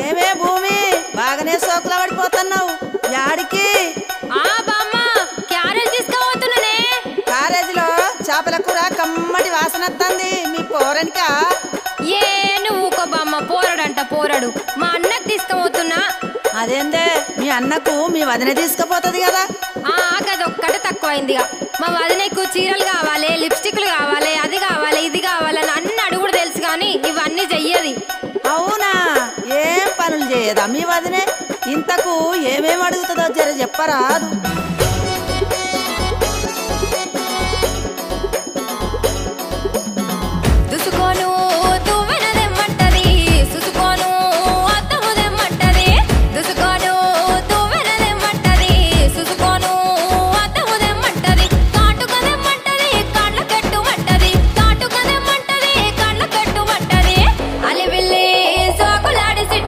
ఏమే భూమి బాగానే సోకుల పడిపోతున్నావు యాడికి? బామ్మ క్యారేజ్ తీసుకుపోతున్నానే. కారేజీలో చేపల కూర కమ్మటి వాసన వస్తుంది. మీ పోరనికా? ఏ నువ్వు ఊకో బామ్మ, పోరడంట పోరడు. మా అన్నకు తీసుకుపోతున్నా. అదేందే మీ అన్నకు మీ వదిన తీసుకుపోతుంది కదా? గదొక్కటే తక్కువైందిగా. మా వదినకు చీరలు కావాలి, లిప్స్టిక్లు కావాలి, అది కావాలి ఇది కావాలని అన్ని అడుగుడు తెలుసు కానీ ఇవన్నీ చెయ్యది. అవునా? ఏం పనులు చేయదా మీ వదినే? ఇంతకు ఏమేమి అడుగుతుందో జర చెప్పరాదు.